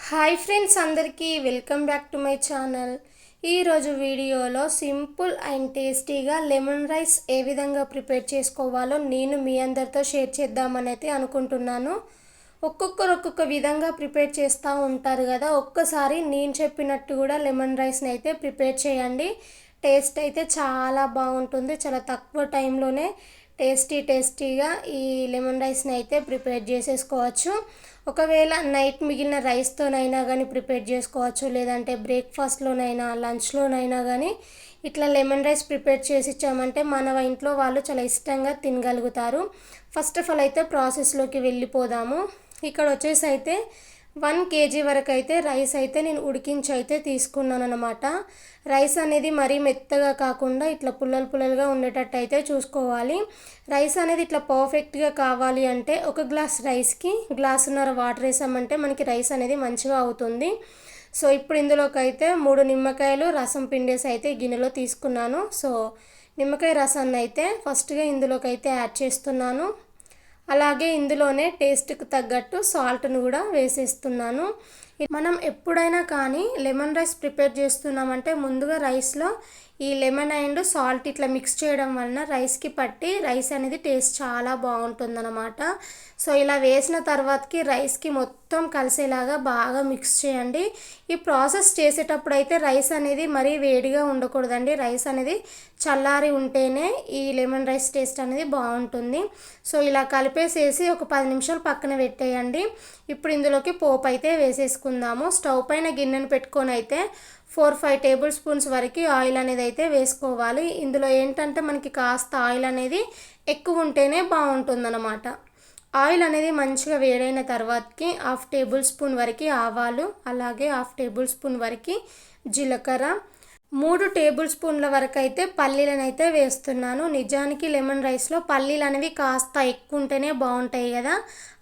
Hi friends, అందరికీ welcome back to my channel. ఈరోజు వీడియోలో సింపుల్ అండ్ టేస్టీగా లెమన్ రైస్ ఏ విధంగా ప్రిపేర్ చేసుకోవాలో నేను మీ అందరితో షేర్ చేద్దామని అయితే అనుకుంటున్నాను. ఒక్కొక్కరు ఒక్కొక్క విధంగా ప్రిపేర్ చేస్తూ ఉంటారు కదా. ఒక్కసారి నేను చెప్పినట్టు కూడా లెమన్ రైస్ని అయితే ప్రిపేర్ చేయండి. టేస్ట్ అయితే చాలా బాగుంటుంది. చాలా తక్కువ టైంలోనే టేస్టీగా ఈ లెమన్ రైస్ని అయితే ప్రిపేర్ చేసేసుకోవచ్చు. ఒకవేళ నైట్ మిగిలిన రైస్తోనైనా కానీ ప్రిపేర్ చేసుకోవచ్చు, లేదంటే బ్రేక్ఫాస్ట్లోనైనా లంచ్లోనైనా కానీ ఇట్లా లెమన్ రైస్ ప్రిపేర్ చేసి ఇచ్చామంటే మన ఇంట్లో వాళ్ళు చాలా ఇష్టంగా తినగలుగుతారు. ఫస్ట్ ఆఫ్ ఆల్ అయితే ప్రాసెస్లోకి వెళ్ళిపోదాము. ఇక్కడ వచ్చేసి అయితే 1 kg వరకు అయితే రైస్ అయితే నేను ఉడికించి అయితే తీసుకున్నాను అనమాట. రైస్ అనేది మరీ మెత్తగా కాకుండా ఇట్లా పుల్లలుగా ఉండేటట్టు అయితే చూసుకోవాలి. రైస్ అనేది ఇట్లా పర్ఫెక్ట్గా కావాలి అంటే ఒక గ్లాస్ రైస్కి గ్లాసున్నర వాటర్ వేసామంటే మనకి రైస్ అనేది మంచిగా అవుతుంది. సో ఇప్పుడు ఇందులోకి అయితే 3 నిమ్మకాయలు రసం పిండేసి అయితే గిన్నెలో తీసుకున్నాను. సో నిమ్మకాయ రసాన్ని అయితే ఫస్ట్గా ఇందులోకి అయితే యాడ్ చేస్తున్నాను. అలాగే ఇందులోనే టేస్ట్కి తగ్గట్టు సాల్ట్ను కూడా వేసేస్తున్నాను. మనం ఎప్పుడైనా కానీ లెమన్ రైస్ ప్రిపేర్ చేస్తున్నామంటే ముందుగా రైస్లో ఈ లెమన్ అండ్ సాల్ట్ ఇట్లా మిక్స్ చేయడం వలన రైస్కి పట్టి రైస్ అనేది టేస్ట్ చాలా బాగుంటుందన్నమాట. సో ఇలా వేసిన తర్వాతకి రైస్కి మొత్తం కలిసేలాగా బాగా మిక్స్ చేయండి. ఈ ప్రాసెస్ చేసేటప్పుడు అయితే రైస్ అనేది మరీ వేడిగా ఉండకూడదండి. రైస్ అనేది చల్లారి ఉంటేనే ఈ లెమన్ రైస్ టేస్ట్ అనేది బాగుంటుంది. సో ఇలా కలిపేసేసి ఒక 10 నిమిషాలు పక్కన పెట్టేయండి. ఇప్పుడు ఇందులోకి పోపు అయితే వేసేసుకుందాము. స్టవ్ పైన గిన్నెను పెట్టుకొని అయితే 4-5 టేబుల్ స్పూన్స్ వరకు ఆయిల్ అనేది అయితే వేసుకోవాలి. ఇందులో ఏంటంటే మనకి కాస్త ఆయిల్ అనేది ఎక్కువ ఉంటేనే బాగుంటుందన్నమాట. ఆయిల్ అనేది మంచిగా వేడైన తర్వాతకి 1/2 టేబుల్ స్పూన్ వరకు ఆవాలు, అలాగే 1/2 టేబుల్ స్పూన్ వరకు జీలకర్ర, 3 టేబుల్ స్పూన్ల వరకు అయితే పల్లీలను అయితే వేస్తున్నాను. నిజానికి లెమన్ రైస్లో పల్లీలు అనేవి కాస్త ఎక్కువ ఉంటేనే బాగుంటాయి కదా,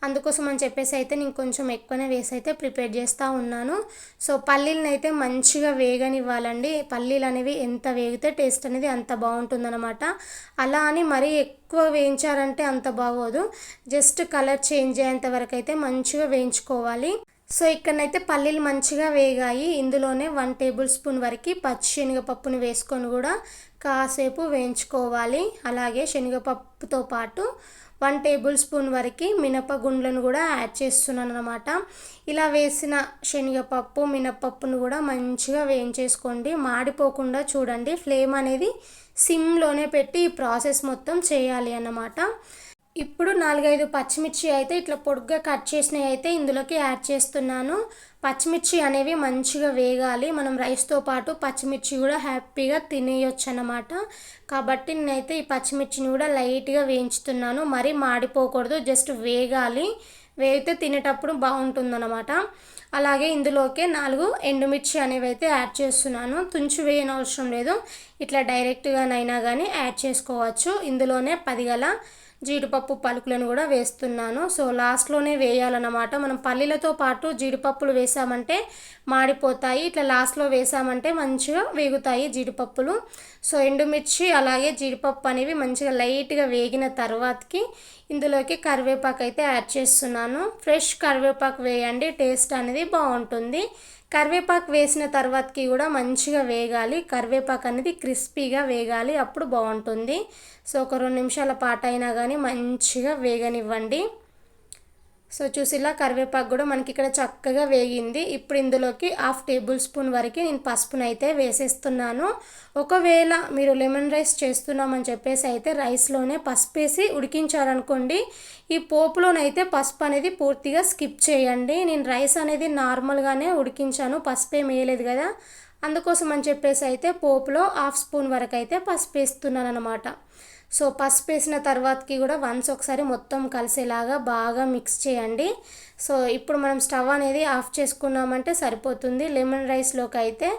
అందుకోసం అని చెప్పేసి అయితే నేను కొంచెం ఎక్కువనే వేసి అయితే ప్రిపేర్ చేస్తూ ఉన్నాను. సో పల్లీలను అయితే మంచిగా వేగనివ్వాలండి. పల్లీలు అనేవి ఎంత వేగితే టేస్ట్ అనేది అంత బాగుంటుందన్నమాట. అలా అని మరీ ఎక్కువ వేయించారంటే అంత బాగోదు. జస్ట్ కలర్ చేంజ్ అయ్యేంత వరకు అయితే మంచిగా వేయించుకోవాలి. సో ఇక్కడనైతే పల్లీలు మంచిగా వేగాయి. ఇందులోనే 1 టేబుల్ స్పూన్ వరకు పచ్చి శనగపప్పును వేసుకొని కూడా కాసేపు వేయించుకోవాలి. అలాగే శనగపప్పుతో పాటు 1 టేబుల్ స్పూన్ వరకు మినపగుండ్లను కూడా యాడ్ చేస్తున్నాను అనమాట. ఇలా వేసిన శనగపప్పు మినపప్పును కూడా మంచిగా వేయించేసుకోండి. మాడిపోకుండా చూడండి. ఫ్లేమ్ అనేది సిమ్లోనే పెట్టి ఈ ప్రాసెస్ మొత్తం చేయాలి అన్నమాట. ఇప్పుడు 4-5 పచ్చిమిర్చి అయితే ఇట్లా పొడుగ్గా కట్ చేసినవి అయితే ఇందులోకి యాడ్ చేస్తున్నాను. పచ్చిమిర్చి అనేవి మంచిగా వేగాలి. మనం రైస్తో పాటు పచ్చిమిర్చి కూడా హ్యాపీగా తినేయొచ్చు అన్నమాట. కాబట్టి నేనైతే ఈ పచ్చిమిర్చిని కూడా లైట్గా వేయించుతున్నాను. మరీ మాడిపోకూడదు, జస్ట్ వేగాలి. వేగితే తినేటప్పుడు బాగుంటుందన్నమాట. అలాగే ఇందులోకి 4 ఎండుమిర్చి అనేవి అయితే యాడ్ చేస్తున్నాను. తుంచి వేయనవసరం లేదు, ఇట్లా డైరెక్ట్గానైనా కానీ యాడ్ చేసుకోవచ్చు. ఇందులోనే 10 గల జీడిపప్పు పలుకులను కూడా వేస్తున్నాను. సో లాస్ట్లోనే వేయాలన్నమాట. మనం పల్లీలతో పాటు జీడిపప్పులు వేసామంటే మాడిపోతాయి, ఇట్లా లాస్ట్లో వేసామంటే మంచిగా వేగుతాయి జీడిపప్పులు. సో ఎండుమిర్చి అలాగే జీడిపప్పు అనేవి మంచిగా లైట్గా వేగిన తర్వాతకి ఇందులోకి కరివేపాకు అయితే యాడ్ చేస్తున్నాను. ఫ్రెష్ కరివేపాకు వేయండి, టేస్ట్ అనేది బాగుంటుంది. కరివేపాకు వేసిన తర్వాతకి కూడా మంచిగా వేగాలి. కరివేపాకు అనేది క్రిస్పీగా వేగాలి, అప్పుడు బాగుంటుంది. సో ఒక 2 నిమిషాల పాటు అయినా కానీ మంచిగా వేగనివ్వండి. సో చూసిలా కరివేపాకు కూడా మనకి ఇక్కడ చక్కగా వేగింది. ఇప్పుడు ఇందులోకి 1/2 టేబుల్ స్పూన్ వరకు నేను పసుపును అయితే వేసేస్తున్నాను. ఒకవేళ మీరు లెమన్ రైస్ చేస్తున్నామని చెప్పేసి అయితే రైస్లోనే పసుపు వేసి ఉడికించారనుకోండి, ఈ పోపులోనైతే పసుపు అనేది పూర్తిగా స్కిప్ చేయండి. నేను రైస్ అనేది నార్మల్గానే ఉడికించాను, పసుపు ఏం వేయలేదు కదా, అందుకోసం అని చెప్పేసి అయితే పోపులో 1/2 స్పూన్ వరకు అయితే పసుపు వేస్తున్నాను అనమాట. సో పసుపు వేసిన తర్వాతకి కూడా వన్స్ ఒకసారి మొత్తం కలిసేలాగా బాగా మిక్స్ చేయండి. సో ఇప్పుడు మనం స్టవ్ అనేది ఆఫ్ చేసుకున్నామంటే సరిపోతుంది. లెమన్ రైస్లోకి అయితే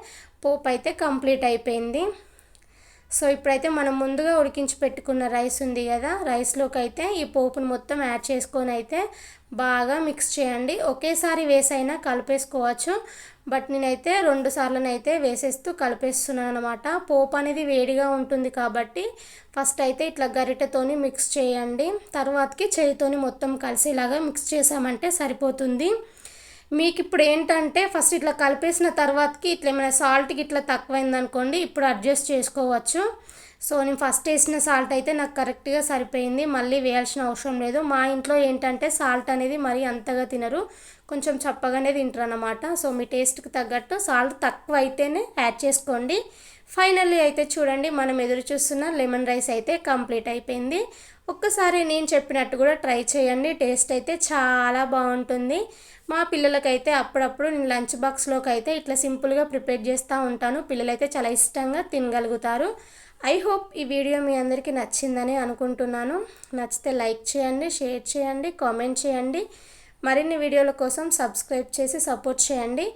పోపు అయితే కంప్లీట్ అయిపోయింది. సో ఇప్పుడైతే మనం ముందుగా ఉడికించి పెట్టుకున్న రైస్ ఉంది కదా, రైస్లోకి అయితే ఈ పోపును మొత్తం యాడ్ చేసుకొని అయితే బాగా మిక్స్ చేయండి. ఒకేసారి వేసైనా కలిపేసుకోవచ్చు, బట్ నేనైతే 2 సార్లనైతే వేసేస్తూ కలిపేస్తున్నాను అనమాట. పోపు అనేది వేడిగా ఉంటుంది కాబట్టి ఫస్ట్ అయితే ఇట్లా గరిటెతోని మిక్స్ చేయండి. తర్వాతకి చేయితోని మొత్తం కలిసేలాగా మిక్స్ చేసామంటే సరిపోతుంది. మీకు ఇప్పుడు ఏంటంటే ఫస్ట్ ఇట్లా కలిపేసిన తర్వాతకి ఇట్లా ఏమైనా సాల్ట్కి ఇట్లా తక్కువైందనుకోండి ఇప్పుడు అడ్జస్ట్ చేసుకోవచ్చు. సో నేను ఫస్ట్ వేసిన సాల్ట్ అయితే నాకు కరెక్ట్గా సరిపోయింది, మళ్ళీ వేయాల్సిన అవసరం లేదు. మా ఇంట్లో ఏంటంటే సాల్ట్ అనేది మరీ అంతగా తినరు, కొంచెం చప్పగానే తింటారు అన్నమాట. సో మీ టేస్ట్కి తగ్గట్టు సాల్ట్ తక్కువ అయితేనే యాడ్ చేసుకోండి. ఫైనల్లీ అయితే చూడండి, మనం ఎదురు చూస్తున్న లెమన్ రైస్ అయితే కంప్లీట్ అయిపోయింది. ఒక్కసారి నేను చెప్పినట్టు కూడా ట్రై చేయండి, టేస్ట్ అయితే చాలా బాగుంటుంది. మా పిల్లలకైతే అప్పుడప్పుడు నేను లంచ్ బాక్స్లోకి అయితే ఇట్లా సింపుల్గా ప్రిపేర్ చేస్తూ ఉంటాను, పిల్లలైతే చాలా ఇష్టంగా తినగలుగుతారు. ఐ హోప్ ఈ వీడియో మీ అందరికీ నచ్చిందని అనుకుంటున్నాను. నచ్చితే లైక్ చేయండి, షేర్ చేయండి, కామెంట్ చేయండి. మరిన్ని వీడియోల కోసం సబ్స్క్రైబ్ చేసి సపోర్ట్ చేయండి.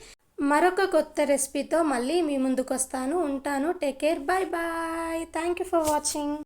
మరొక కొత్త రెసిపీతో మళ్ళీ మీ ముందుకు వస్తాను. ఉంటాను. Take care. Bye bye. Thank you for watching.